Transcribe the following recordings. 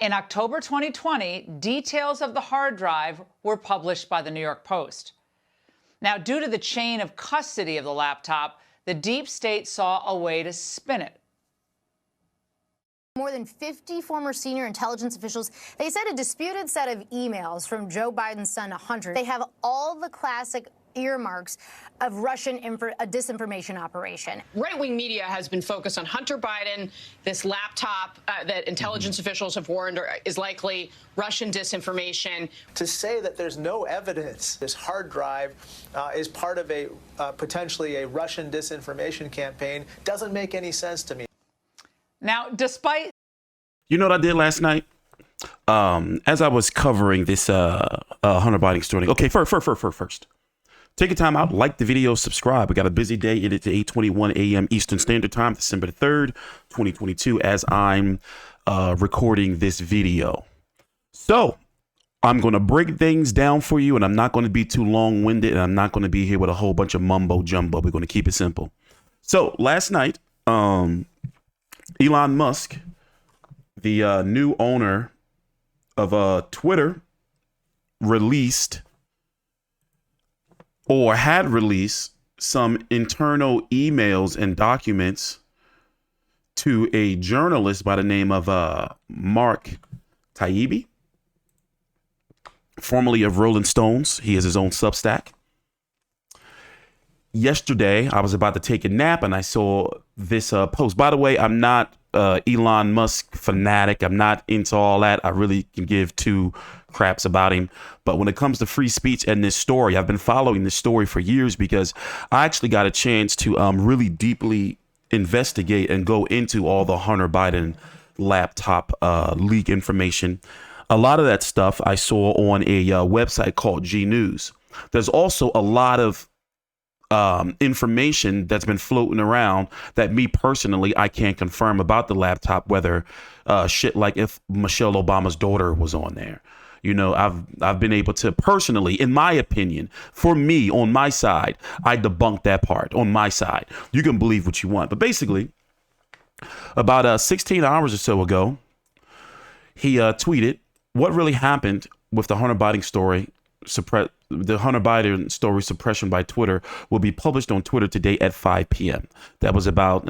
In October 2020, details of the hard drive were published by the New York Post. Now, due to the chain of custody of the laptop, the deep state saw a way to spin it. More than 50 former senior intelligence officials, they said a disputed set of emails from Joe Biden's son, Hunter, they have all the classic earmarks of Russian disinformation operation. Right-wing media has been focused on Hunter Biden, this laptop that intelligence officials have warned is likely Russian disinformation. To say that there's no evidence this hard drive is part of a potentially a Russian disinformation campaign doesn't make any sense to me. Now, despite... You know what I did last night? As I was covering this Hunter Biden story. Okay, first. Take your time out, like the video, subscribe. We got a busy day. It is 8:21 a.m. Eastern Standard Time, December 3rd, 2022, as I'm recording this video. So I'm going to break things down for you, and I'm not going to be too long-winded, and I'm not going to be here with a whole bunch of mumbo-jumbo. We're going to keep it simple. So last night, Elon Musk, the new owner of Twitter, released or had released some internal emails and documents to a journalist by the name of Mark Taibbi, formerly of Rolling Stones. He has his own Substack. Yesterday, I was about to take a nap and I saw this post. By the way, I'm not Elon Musk fanatic. I'm not into all that. I really can give two craps about him. But when it comes to free speech and this story, I've been following this story for years because I actually got a chance to really deeply investigate and go into all the Hunter Biden laptop leak information. A lot of that stuff I saw on a website called G News. There's also a lot of information that's been floating around that me personally, I can't confirm about the laptop, whether shit like if Michelle Obama's daughter was on there. You know, I've been able to personally, in my opinion, for me, on my side, I debunked that part on my side. You can believe what you want. But basically, about 16 hours or so ago, he tweeted, what really happened with the Hunter Biden story, the Hunter Biden story suppression by Twitter will be published on Twitter today at 5 p.m. That was about,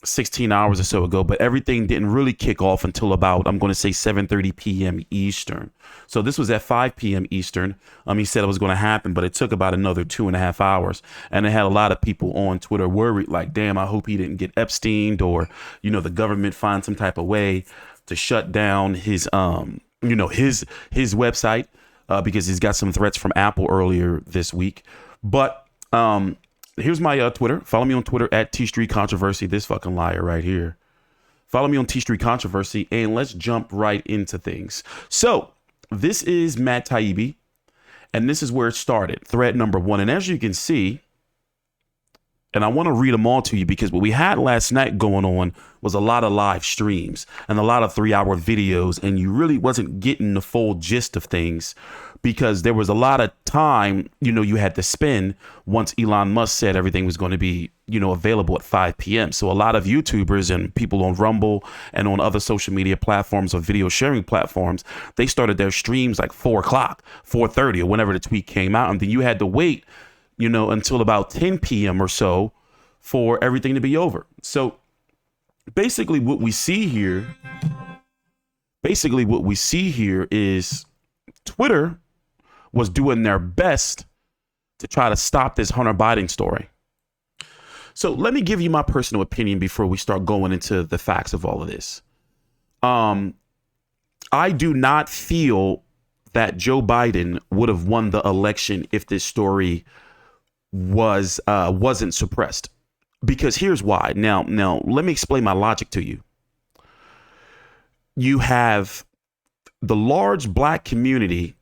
16 hours or so ago, but everything didn't really kick off until about, I'm going to say 7:30 p.m. Eastern. So this was at 5 p.m. Eastern. He said it was going to happen, but it took about another 2.5 hours. And it had a lot of people on Twitter worried, like, damn, I hope he didn't get Epsteined or, the government find some type of way to shut down his, his website because he's got some threats from Apple earlier this week. But, here's my Twitter. Follow me on Twitter at T Street Controversy. This fucking liar right here. Follow me on T Street Controversy, and let's jump right into things. So this is Matt Taibbi, and this is where it started. Thread number 1. And as you can see, and I want to read them all to you because what we had last night going on was a lot of live streams and a lot of 3-hour videos, and you really wasn't getting the full gist of things because there was a lot of time, you had to spend once Elon Musk said everything was going to be, available at 5 p.m. So a lot of YouTubers and people on Rumble and on other social media platforms or video sharing platforms, they started their streams like 4 o'clock, 4:30 or whenever the tweet came out. And then you had to wait, until about 10 p.m. or so for everything to be over. So basically what we see here is Twitter was doing their best to try to stop this Hunter Biden story. So let me give you my personal opinion before we start going into the facts of all of this. I do not feel that Joe Biden would have won the election if this story wasn't suppressed. Because here's why. Now, let me explain my logic to you. You have the large black community,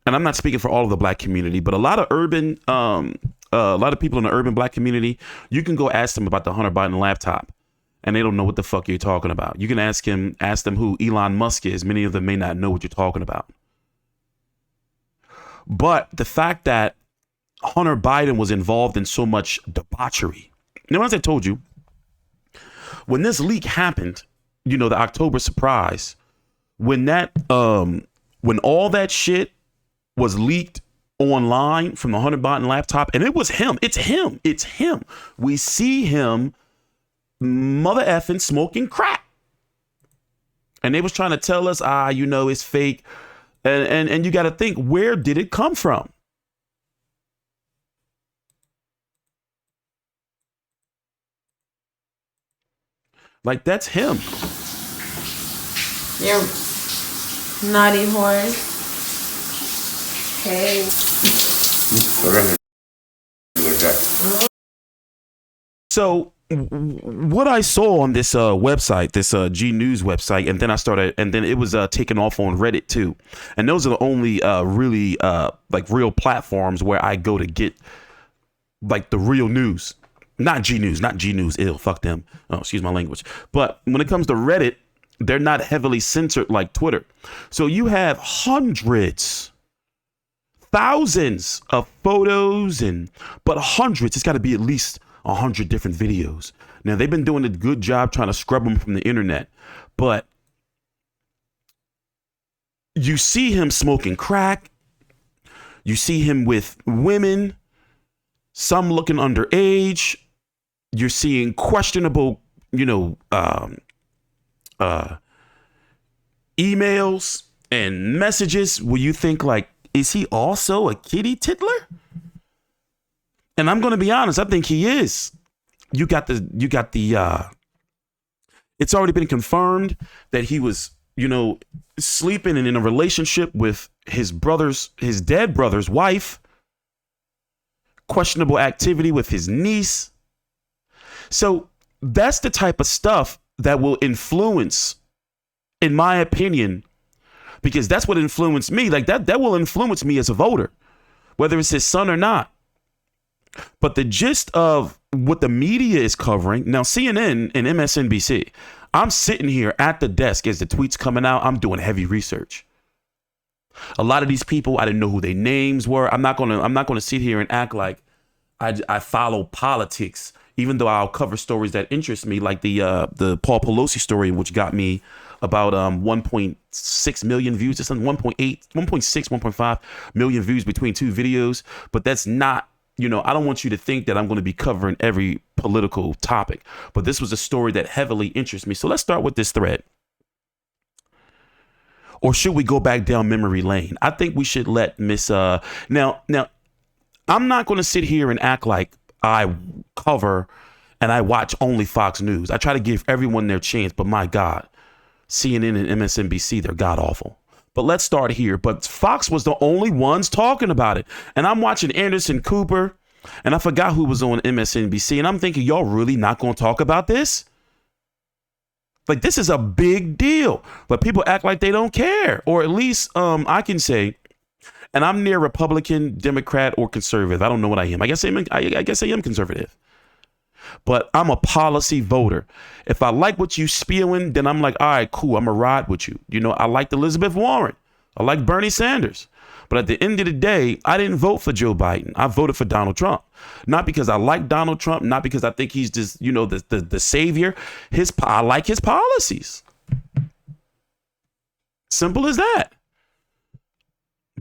and I'm not speaking for all of the black community, but a lot of a lot of people in the urban black community, you can go ask them about the Hunter Biden laptop and they don't know what the fuck you're talking about. You can ask them who Elon Musk is. Many of them may not know what you're talking about. But the fact that Hunter Biden was involved in so much debauchery. Now, as I told you, when this leak happened, the October surprise, when all that shit was leaked online from the Hunter Biden laptop, and it was him. It's him. We see him mother effing smoking crack. And they was trying to tell us, it's fake. And you got to think, where did it come from? Like, that's him. You're naughty horse. Hey. So what I saw on this website, this G News website, and then it was taken off on Reddit too. And those are the only really like real platforms where I go to get like the real news. Not G News, ill, fuck them. Oh, excuse my language. But when it comes to Reddit, they're not heavily censored like Twitter. So you have hundreds, thousands of photos, but hundreds, it's got to be at least 100 different videos. Now, they've been doing a good job trying to scrub them from the internet, but you see him smoking crack. You see him with women, some looking underage. You're seeing questionable, emails and messages where you think, like, is he also a kitty tiddler? And I'm going to be honest, I think he is. You got the it's already been confirmed that he was, sleeping and in a relationship with his dead brother's wife. Questionable activity with his niece. So that's the type of stuff that will influence, in my opinion, because that's what influenced me. Like that will influence me as a voter, whether it's his son or not. But the gist of what the media is covering, now CNN and MSNBC, I'm sitting here at the desk as the tweets coming out. I'm doing heavy research. A lot of these people, I didn't know who their names were. I'm not gonna sit here and act like I follow politics, even though I'll cover stories that interest me, like the Paul Pelosi story, which got me about 1.6 million views or something, 1.8, 1.6, 1.5 million views between two videos. But that's not, I don't want you to think that I'm going to be covering every political topic. But this was a story that heavily interests me. So let's start with this thread. Or should we go back down memory lane? I think we should let Miss now I'm not going to sit here and act like I cover and I watch only Fox News. I try to give everyone their chance, but my God, CNN and MSNBC, they're god awful. But let's start here. But Fox was the only ones talking about it. And I'm watching Anderson Cooper, and I forgot who was on MSNBC, and I'm thinking, y'all really not going to talk about this? Like, this is a big deal, but people act like they don't care. Or at least I can say, and I'm near Republican, Democrat, or conservative. I don't know what I am. I guess I am conservative. But I'm a policy voter. If I like what you spewing, then I'm like, all right, cool. I'm going to ride with you. I liked Elizabeth Warren. I like Bernie Sanders. But at the end of the day, I didn't vote for Joe Biden. I voted for Donald Trump. Not because I like Donald Trump, not because I think he's just, the savior. I like his policies. Simple as that.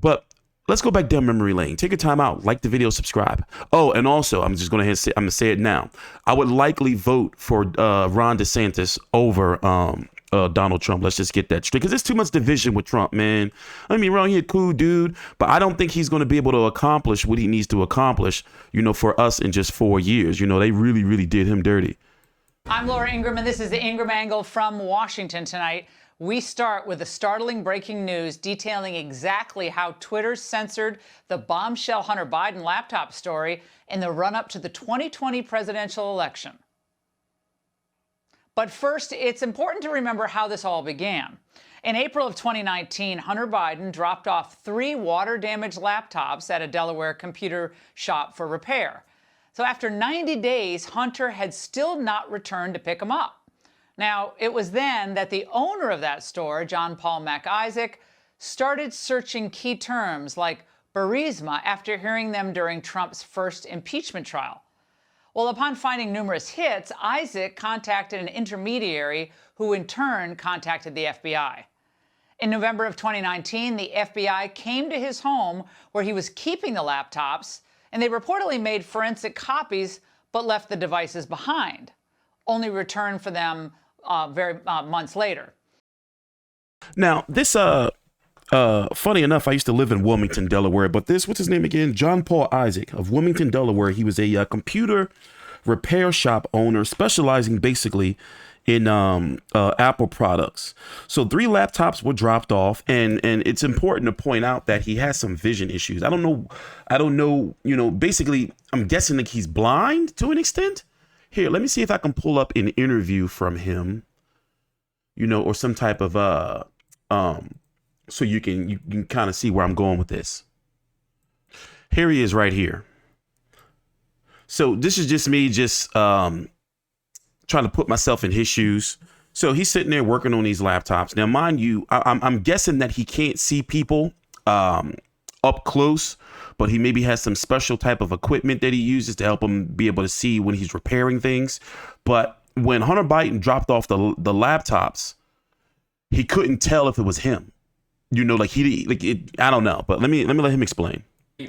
But let's go back down memory lane. Take your time out. Like the video, subscribe. Oh, and also, I'm going to say it now. I would likely vote for Ron DeSantis over Donald Trump. Let's just get that straight. Because there's too much division with Trump, man. I mean, Ron, he's a cool dude, but I don't think he's going to be able to accomplish what he needs to accomplish, for us in just 4 years. They really, really did him dirty. I'm Laura Ingraham, and this is the Ingraham Angle from Washington tonight. We start with the startling breaking news detailing exactly how Twitter censored the bombshell Hunter Biden laptop story in the run-up to the 2020 presidential election. But first, it's important to remember how this all began. In April of 2019, Hunter Biden dropped off 3 water-damaged laptops at a Delaware computer shop for repair. So after 90 days, Hunter had still not returned to pick them up. Now, it was then that the owner of that store, John Paul MacIsaac, started searching key terms like Burisma after hearing them during Trump's first impeachment trial. Well, upon finding numerous hits, Isaac contacted an intermediary who in turn contacted the FBI. In November of 2019, the FBI came to his home where he was keeping the laptops, and they reportedly made forensic copies but left the devices behind, only returned for them months later. Now, this, funny enough, I used to live in Wilmington, Delaware, but this, what's his name again? John Paul Isaac of Wilmington, Delaware. He was a computer repair shop owner specializing basically in Apple products. So 3 laptops were dropped off, and it's important to point out that he has some vision issues. I don't know, basically I'm guessing that he's blind to an extent. Here, let me see if I can pull up an interview from him, or some type of so you can kind of see where I'm going with this. Here he is right here. So this is just me trying to put myself in his shoes. So he's sitting there working on these laptops. Now, mind you, I'm guessing that he can't see people up close, but he maybe has some special type of equipment that he uses to help him be able to see when he's repairing things. But when Hunter Biden dropped off the laptops, he couldn't tell if it was him. I don't know. But let me let him explain.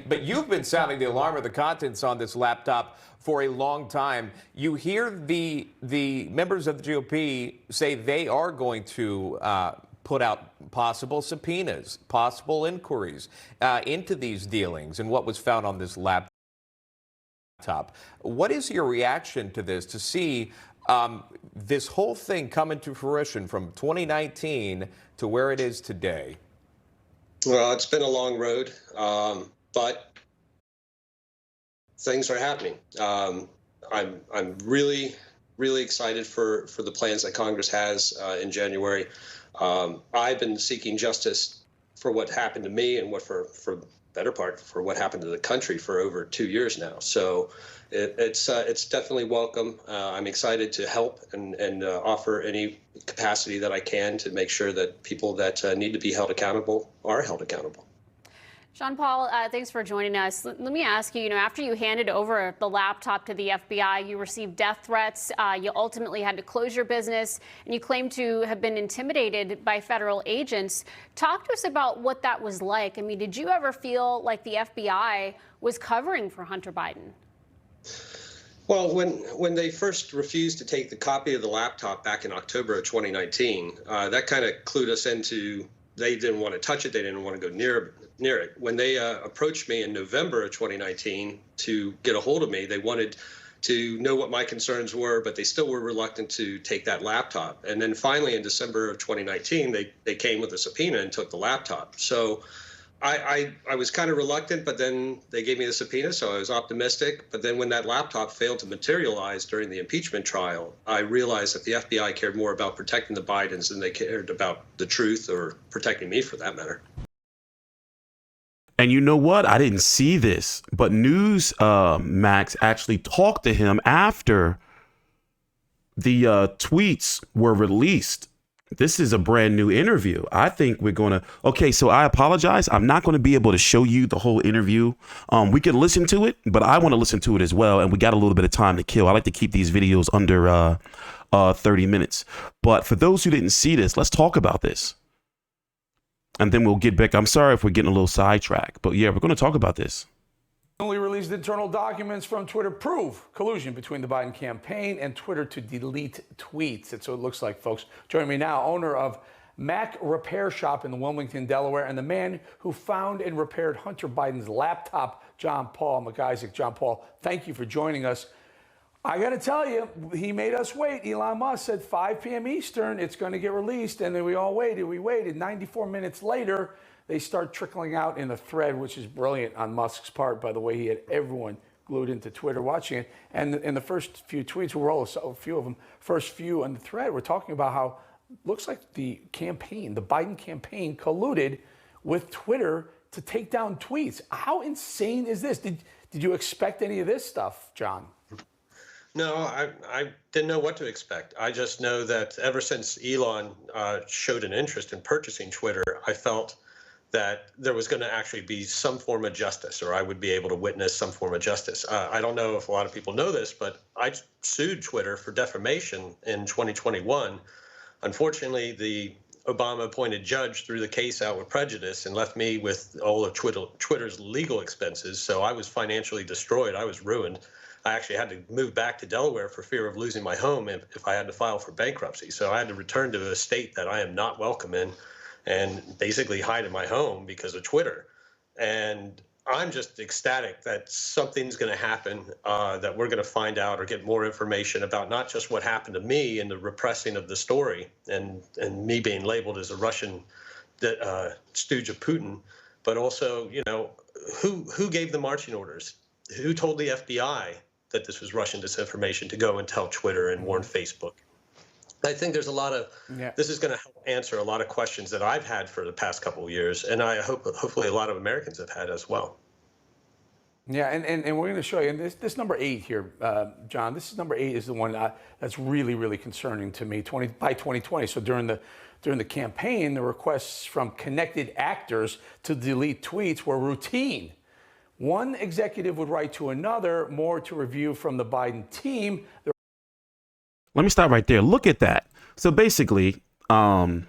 But you've been sounding the alarm of the contents on this laptop for a long time. You hear the members of the GOP say they are going to put out possible subpoenas, possible inquiries into these dealings and what was found on this laptop. What is your reaction to this, to see this whole thing come into fruition from 2019 to where it is today? Well, it's been a long road. But things are happening. I'm really excited for the plans that Congress has in January. I've been seeking justice for what happened to me and for better part for what happened to the country for over 2 years now. So it's definitely welcome. I'm excited to help and offer any capacity that I can to make sure that people that need to be held accountable are held accountable. John Paul, thanks for joining us. Let me ask you, after you handed over the laptop to the FBI, you received death threats. You ultimately had to close your business, and you claim to have been intimidated by federal agents. Talk to us about what that was like. I mean, did you ever feel like the FBI was covering for Hunter Biden? Well, when they first refused to take the copy of the laptop back in October of 2019, that kind of clued us into they didn't want to touch it. They didn't want to go near it. When they approached me in November of 2019 to get a hold of me, they wanted to know what my concerns were, but they still were reluctant to take that laptop. And then finally in December of 2019, they came with a subpoena and took the laptop. So I was kind of reluctant, but then they gave me the subpoena, so I was optimistic. But then when that laptop failed to materialize during the impeachment trial, I realized that the FBI cared more about protecting the Bidens than they cared about the truth or protecting me for that matter. And you know what? I didn't see this, but Newsmax actually talked to him after the tweets were released. This is a brand new interview. I think we're going to. Okay, so I apologize. I'm not going to be able to show you the whole interview. We can listen to it, but I want to listen to it as well. And we got a little bit of time to kill. I like to keep these videos under 30 minutes. But for those who didn't see this, let's talk about this. And then we'll get back. I'm sorry if we're getting a little sidetracked, but yeah, we're going to talk about this. Newly released internal documents from Twitter prove collusion between the Biden campaign and Twitter to delete tweets. That's what it looks like, folks. Joining me now, owner of Mac Repair Shop in Wilmington, Delaware, and the man who found and repaired Hunter Biden's laptop, John Paul McIsaac. John Paul, thank you for joining us. I got to tell you, he made us wait. Elon Musk said 5 p.m. Eastern, it's going to get released. And then we all waited. We waited. 94 minutes later, they start trickling out in the thread, which is brilliant on Musk's part, by the way. He had everyone glued into Twitter watching it. And in the first few tweets, we're all a few of them, first few on the thread, we're talking about how looks like the campaign, the Biden campaign, colluded with Twitter to take down tweets. How insane is this? Did you expect any of this stuff, John? No, I didn't know what to expect. I just know that ever since Elon showed an interest in purchasing Twitter, I felt that there was going to actually be some form of justice, or I would be able to witness some form of justice. I don't know if a lot of people know this, but I sued Twitter for defamation in 2021. Unfortunately, the Obama-appointed judge threw the case out with prejudice and left me with all of Twitter's legal expenses. So I was financially destroyed. I was ruined. I actually had to move back to Delaware for fear of losing my home if I had to file for bankruptcy. So I had to return to a state that I am not welcome in and basically hide in my home because of Twitter. And I'm just ecstatic that something's going to happen, that we're going to find out or get more information about not just what happened to me and the repressing of the story and me being labeled as a Russian stooge of Putin, but also, you know, who gave the marching orders? Who told the FBI that this was Russian disinformation to go and tell Twitter and warn Facebook? I think there's a lot of, this is going to help answer a lot of questions that I've had for the past couple of years, and I hope hopefully a lot of Americans have had as well. Yeah, and we're going to show you, and this number 8 here, John, this is number 8 is the one that's really, really concerning to me. By 2020, so during the campaign, the requests from connected actors to delete tweets were routine. One executive would write to another, more to review from the Biden team. Let me stop right there. Look at that. So basically, someone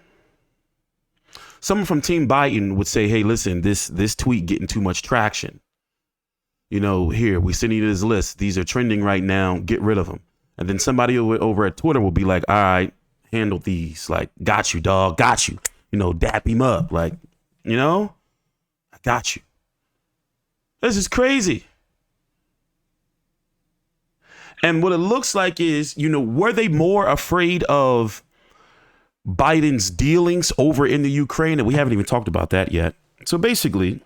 from Team Biden would say, hey, listen, this tweet getting too much traction. You know, here, we send you this list. These are trending right now. Get rid of them. And then somebody over at Twitter will be like, all right, handle these. Like, got you, dog. Got you. You know, dap him up. Like, you know, I got you. This is crazy. And what it looks like is, you know, were they more afraid of Biden's dealings over in the Ukraine? And we haven't even talked about that yet. So basically,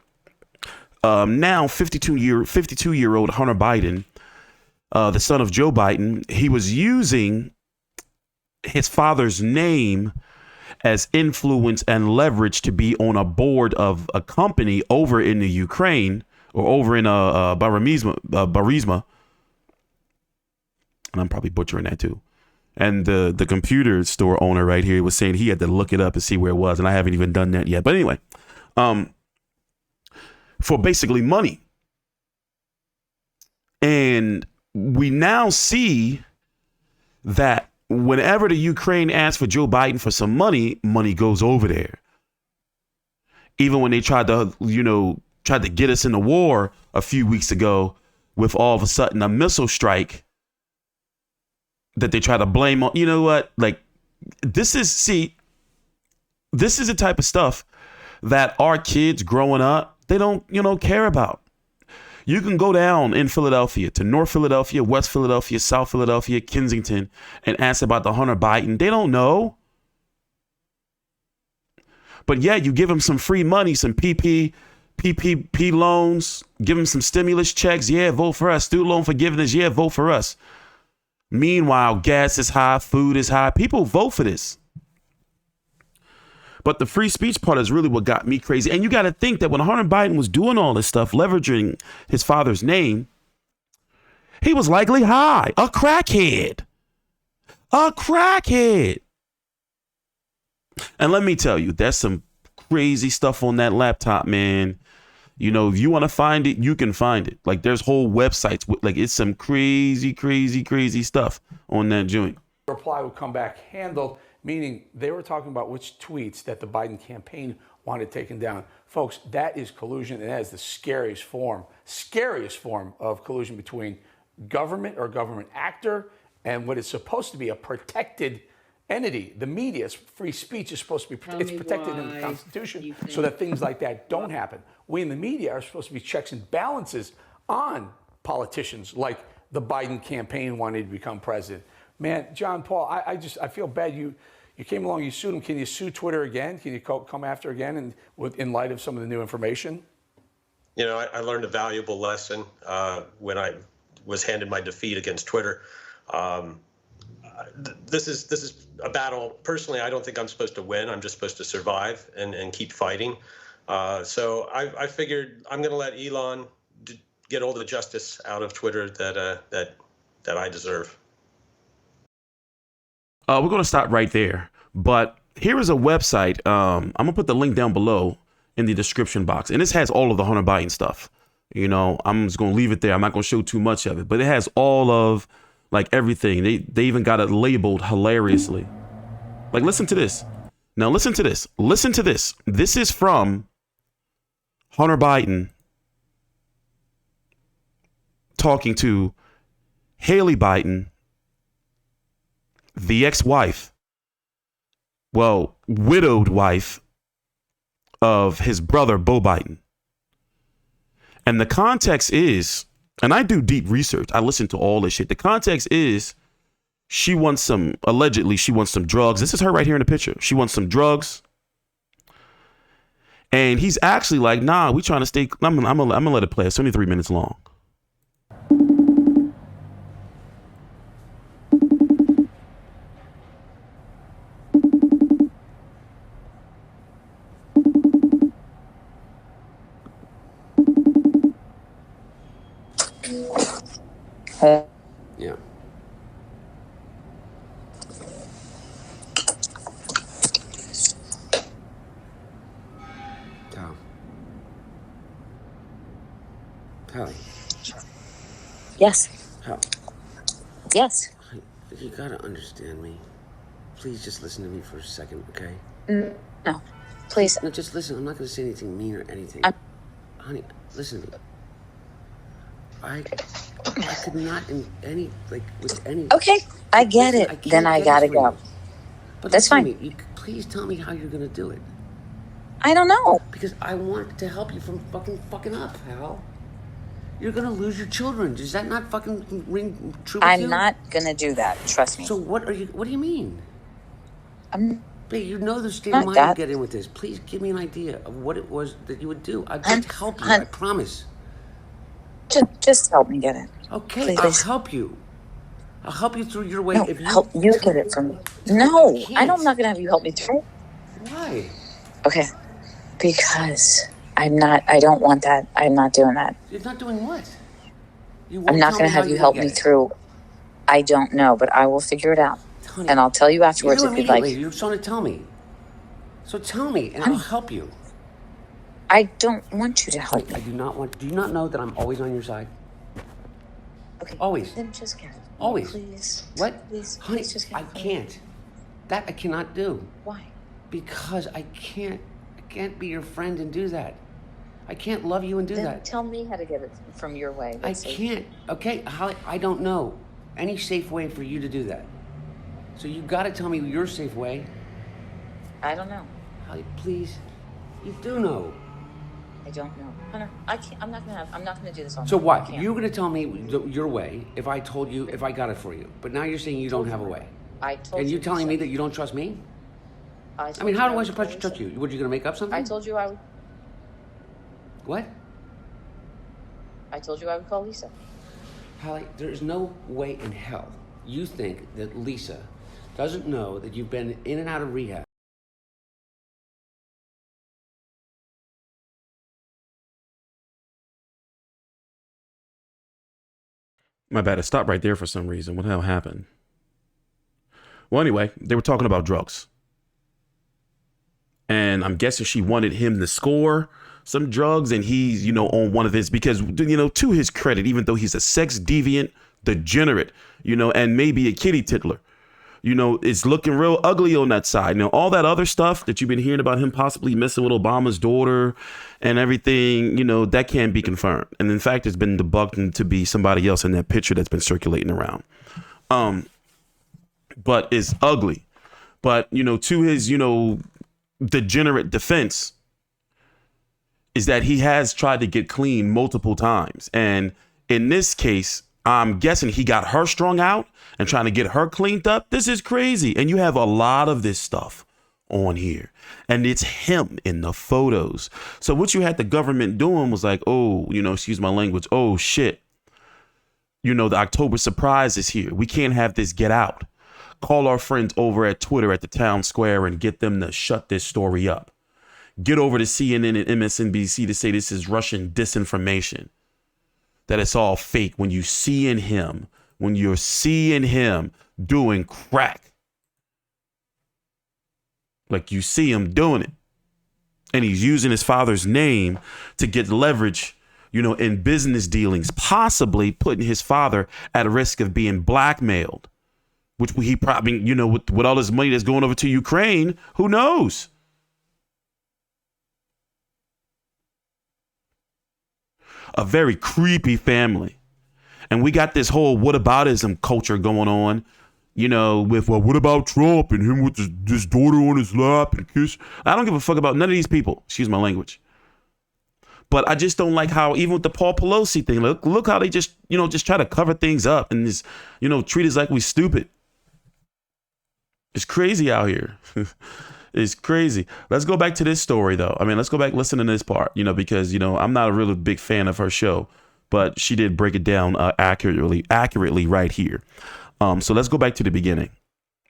now 52-year-old Hunter Biden, the son of Joe Biden, he was using his father's name as influence and leverage to be on a board of a company over in the Ukraine or over in Burisma. And I'm probably butchering that too. And the computer store owner right here was saying he had to look it up and see where it was. And I haven't even done that yet. But anyway, for basically money. And we now see that whenever the Ukraine asks for Joe Biden for some money, money goes over there. Even when they tried to get us in the war a few weeks ago with all of a sudden a missile strike that they try to blame on, you know what? Like, this is the type of stuff that our kids growing up, they don't, care about. You can go down in Philadelphia to North Philadelphia, West Philadelphia, South Philadelphia, Kensington, and ask about the Hunter Biden. They don't know. But yeah, you give them some free money, some PPP loans, give them some stimulus checks. Yeah, vote for us. Student loan forgiveness. Yeah, vote for us. Meanwhile, gas is high, food is high. People vote for this. But the free speech part is really what got me crazy. And you got to think that when Hunter Biden was doing all this stuff, leveraging his father's name, he was likely high, a crackhead. And let me tell you, there's some crazy stuff on that laptop, man. You know, if you want to find it, you can find it. Like, there's whole websites with, like, it's some crazy stuff on that joint. Reply would come back handled, meaning they were talking about which tweets that the Biden campaign wanted taken down. Folks, that is collusion, and that is the scariest form of collusion between government or government actor and what is supposed to be a protected entity. The media, free speech is supposed to be protected in the Constitution so that things like that don't happen. We in the media are supposed to be checks and balances on politicians like the Biden campaign wanted to become president. Man, John Paul, I feel bad. You came along, you sued him. Can you sue Twitter again? Can you come after again in light of some of the new information? You know, I learned a valuable lesson when I was handed my defeat against Twitter. This is a battle. Personally, I don't think I'm supposed to win. I'm just supposed to survive and keep fighting. So I figured I'm going to let Elon get all the justice out of Twitter that I deserve. We're going to stop right there. But here is a website. I'm going to put the link down below. in the description box. And this has all of the Hunter Biden stuff. You know, I'm just going to leave it there. I'm not going to show too much of it, but it has all of like everything. They even got it labeled hilariously. Like, listen to this. Now, listen to this. Listen to this. This is from Hunter Biden talking to Haley Biden, the ex-wife, well, widowed wife of his brother, Beau Biden. And the context is, and I do deep research. I listen to all this shit. The context is allegedly she wants some drugs. This is her right here in the picture. She wants some drugs. And he's actually like, nah, we trying to stay. I'm gonna let it play. It's only 3 minutes long. Yeah. Hallie. Yes. How? Yes. You gotta understand me. Please just listen to me for a second, okay? No. Please. No, just listen. I'm not gonna say anything mean or anything. Honey, listen to me. I could not in any, like, with any... Okay, I get it. Then I gotta go. But that's fine. Please tell me how you're gonna do it. I don't know. Because I want to help you from fucking up, Hal. You're gonna lose your children. Does that not fucking ring true with you? I'm not gonna do that. Trust me. So what do you mean? Babe, you know the state not of mind that. you get in with this. Please give me an idea of what it was that you would do. I'd like to help you. I promise. Just help me get it. Okay, Please. I'll help you. I'll help you through your way. No, if you help you get it from me. No, can't. I'm not gonna have you help me through. Why? Okay, because I don't want that. I'm not doing that. You're not doing what? I'm not gonna have you help me through. I don't know, but I will figure it out. Honey, and I'll tell you afterwards you do if you'd like. immediately. You're trying to tell me. So tell me, and I'll help you. I don't want you to help me. I do not want. Do you not know that I'm always on your side? Okay. Always. Then just get it. Always. Please. What? Please. Honey, Please just get I it. can't. That I cannot do. Why? Because I can't be your friend and do that. I can't love you and do Then that. tell me how to get it from your way. I Let's see. can't. Okay, Holly, I don't know any safe way for you to do that. So you got to tell me your safe way. I don't know. Holly, please. You do know. I don't know. Hunter, I can't. I'm not gonna do this all night. So what? I can't. You're going to tell me your way if I told you, if I got it for you. But now you're saying you don't have a way. I told And you. you telling me that you don't trust me? I I mean, how do I would supposed to call trust you? What, you going to make up something? I told you I would. What? I told you I would call Lisa. Holly, there is no way in hell you think that Lisa doesn't know that you've been in and out of rehab. My bad. I stopped right there for some reason. What the hell happened? Well, anyway, they were talking about drugs. And I'm guessing she wanted him to score some drugs, and he's, on one of his, because, to his credit, even though he's a sex deviant, degenerate, and maybe a kitty tickler, it's looking real ugly on that side. All that other stuff that you've been hearing about him possibly messing with Obama's daughter and everything, that can't be confirmed. And in fact, it's been debunked to be somebody else in that picture that's been circulating around. But it's ugly. But, to his, degenerate defense is that he has tried to get clean multiple times. And in this case, I'm guessing he got her strung out and trying to get her cleaned up. This is crazy. And you have a lot of this stuff on here. And it's him in the photos. So what you had the government doing was like, oh, excuse my language. Oh, shit. The October surprise is here. We can't have this get out. Call our friends over at Twitter at the town square and get them to shut this story up. Get over to CNN and MSNBC to say this is Russian disinformation. That it's all fake when you're seeing him doing crack. Like you see him doing it. and he's using his father's name to get leverage, you know, in business dealings, possibly putting his father at risk of being blackmailed, which he probably, you know, with all this money that's going over to Ukraine, who knows? A very creepy family. And we got this whole whataboutism culture going on, you know, with, well, what about Trump and him with his daughter on his lap and kiss? I don't give a fuck about none of these people. Excuse my language. But I just don't like how, even with the Paul Pelosi thing, look how they just, you know, just try to cover things up and just, you know, treat us like we stupid. It's crazy out here. It's crazy. Let's go back to this story, though. I mean, let's go back, listen to this part, you know, because, you know, I'm not a really big fan of her show, but she did break it down accurately right here. So let's go back to the beginning.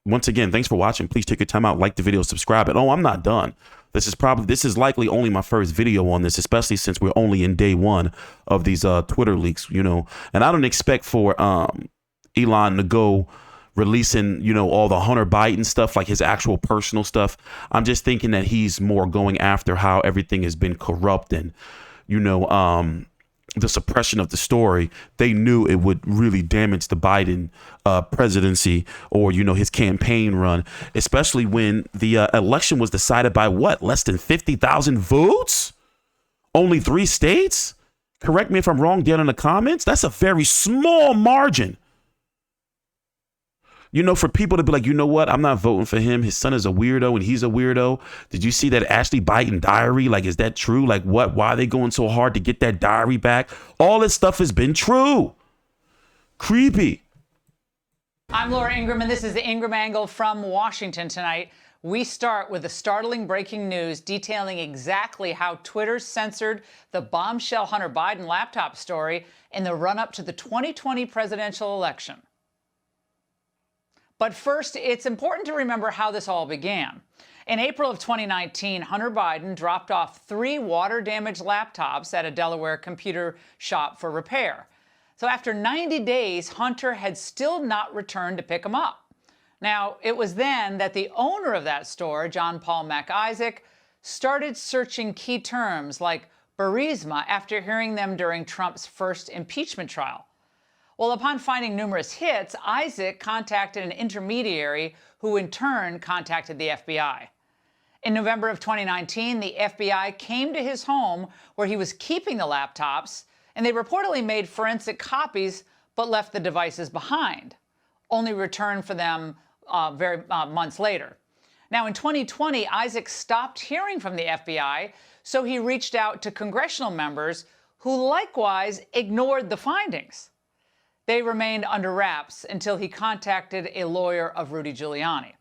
Once again, thanks for watching. Please take your time out, like the video, subscribe. And I'm not done. This is likely only my first video on this, especially since we're only in day one of these Twitter leaks, you know, and I don't expect for Elon to go releasing, you know, all the Hunter Biden stuff, like his actual personal stuff. I'm just thinking that he's more going after how everything has been corrupt and, you know, the suppression of the story. They knew it would really damage the Biden presidency or, you know, his campaign run, especially when the election was decided by what? Less than 50,000 votes? Only 3 states? Correct me if I'm wrong down in the comments. That's a very small margin. You know, for people to be like, you know what? I'm not voting for him. His son is a weirdo and he's a weirdo. Did you see that Ashley Biden diary? Like, is that true? Like, what? Why are they going so hard to get that diary back? All this stuff has been true. Creepy. I'm Laura Ingraham, and this is the Ingraham Angle from Washington tonight. We start with the startling breaking news detailing exactly how Twitter censored the bombshell Hunter Biden laptop story in the run-up to the 2020 presidential election. But first, it's important to remember how this all began. In April of 2019, Hunter Biden dropped off 3 water-damaged laptops at a Delaware computer shop for repair. So after 90 days, Hunter had still not returned to pick them up. Now, it was then that the owner of that store, John Paul MacIsaac, started searching key terms like Burisma after hearing them during Trump's first impeachment trial. Well, upon finding numerous hits, Isaac contacted an intermediary who in turn contacted the FBI. In November of 2019, the FBI came to his home where he was keeping the laptops, and they reportedly made forensic copies but left the devices behind, only returned for them months later. Now, in 2020, Isaac stopped hearing from the FBI, so he reached out to congressional members who likewise ignored the findings. They remained under wraps until he contacted a lawyer of Rudy Giuliani.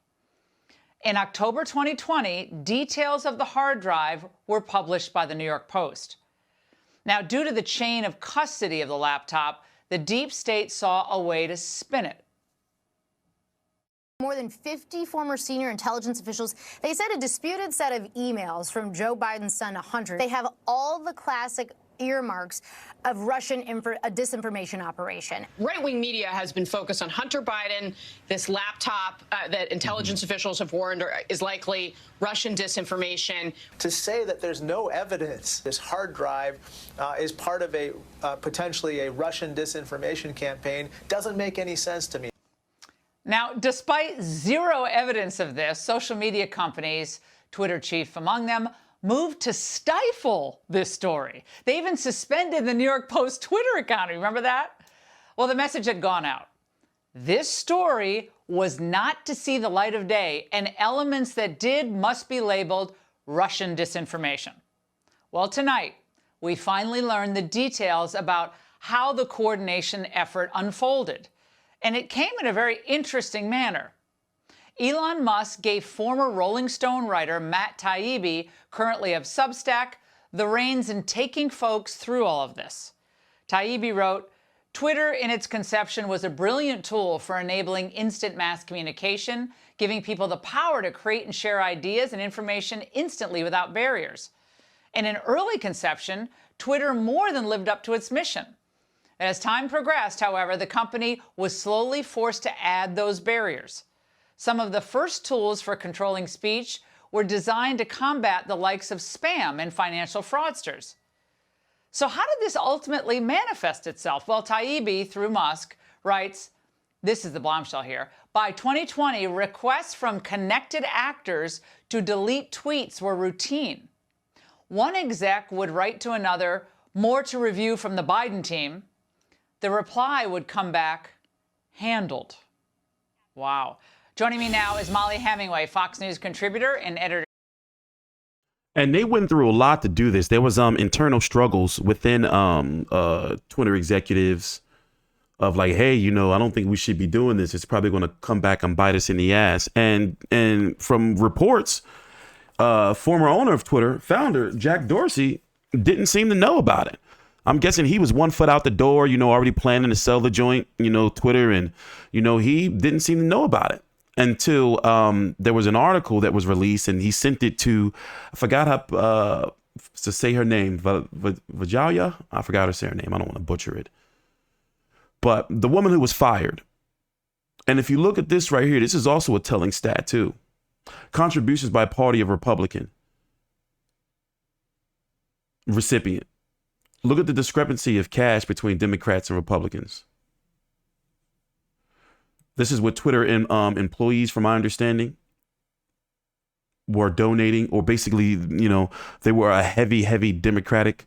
In October 2020, details of the hard drive were published by the New York Post. Now, due to the chain of custody of the laptop, the deep state saw a way to spin it. More than 50 former senior intelligence officials, they said a disputed set of emails from Joe Biden's son, Hunter, they have all the classic earmarks of Russian disinformation operation. Right-wing media has been focused on Hunter Biden, this laptop that intelligence officials have warned is likely Russian disinformation. To say that there's no evidence this hard drive is part of a potentially a Russian disinformation campaign doesn't make any sense to me. Now, despite zero evidence of this, social media companies, Twitter chief among them, moved to stifle this story. They even suspended the New York Post Twitter account. Remember that? Well, the message had gone out. This story was not to see the light of day, and elements that did must be labeled Russian disinformation. Well, tonight, we finally learned the details about how the coordination effort unfolded. And it came in a very interesting manner. Elon Musk gave former Rolling Stone writer Matt Taibbi, currently of Substack, the reins in taking folks through all of this. Taibbi wrote, Twitter in its conception was a brilliant tool for enabling instant mass communication, giving people the power to create and share ideas and information instantly without barriers. In an early conception, Twitter more than lived up to its mission. As time progressed, however, the company was slowly forced to add those barriers. Some of the first tools for controlling speech were designed to combat the likes of spam and financial fraudsters. So how did this ultimately manifest itself? Well, Taibbi, through Musk, writes, this is the bombshell here, by 2020, requests from connected actors to delete tweets were routine. One exec would write to another, more to review from the Biden team. The reply would come back, handled. Wow. Joining me now is Molly Hemingway, Fox News contributor and editor. And they went through a lot to do this. There was internal struggles within Twitter executives of like, hey, you know, I don't think we should be doing this. It's probably going to come back and bite us in the ass. And from reports, former owner of Twitter, founder Jack Dorsey, didn't seem to know about it. I'm guessing he was 1 foot out the door, you know, already planning to sell the joint, you know, Twitter. And, you know, he didn't seem to know about it until there was an article that was released, and he sent it to, I forgot how to say her name, Vajalia. I forgot her surname. I don't want to butcher it. But the woman who was fired. And if you look at this right here, this is also a telling stat too. Contributions by party of Republican recipient. Look at the discrepancy of cash between Democrats and Republicans. This is what Twitter employees, from my understanding, were donating, or basically, you know, they were a heavy Democratic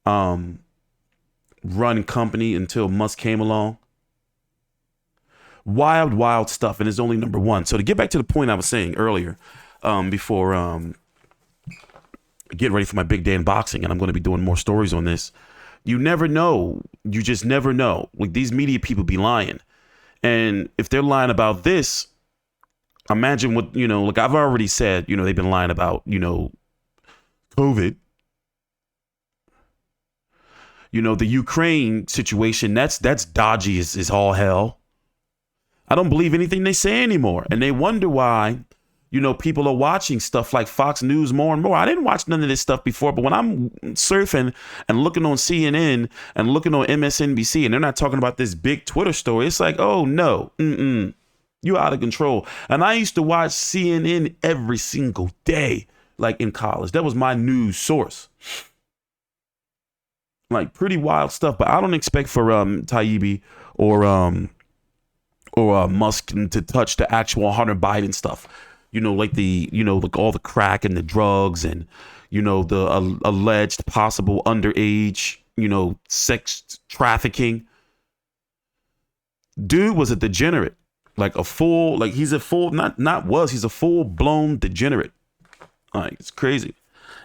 run company until Musk came along. Wild stuff, and it's only number one. So to get back to the point I was saying earlier, before getting ready for my big day in boxing, and I'm going to be doing more stories on this. You never know. You just never know. Like, these media people be lying. And if they're lying about this, imagine what, you know, like I've already said, you know, they've been lying about, you know, COVID. You know, the Ukraine situation, that's dodgy as all hell. I don't believe anything they say anymore. And they wonder why, you know, people are watching stuff like Fox News more and more. I didn't watch none of this stuff before, but when I'm surfing and looking on CNN and looking on MSNBC, and they're not talking about this big Twitter story, it's like, oh no, you out of control. And I used to watch CNN every single day, like in college. That was my news source. Like, pretty wild stuff. But I don't expect for Taibbi or Musk to touch the actual Hunter Biden stuff. You know, like like all the crack and the drugs and, you know, the alleged possible underage, you know, sex trafficking. Dude was a degenerate, like a full, like he's a full, he's a full blown degenerate. Like, it's crazy.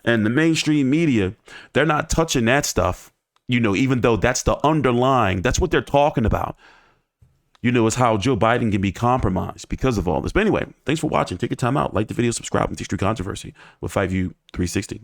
And the mainstream media, they're not touching that stuff, you know, even though that's the underlying, that's what they're talking about. You know, is how Joe Biden can be compromised because of all this. But anyway, thanks for watching. Take your time out. Like the video, subscribe, and T Street Controversy with 5U 360.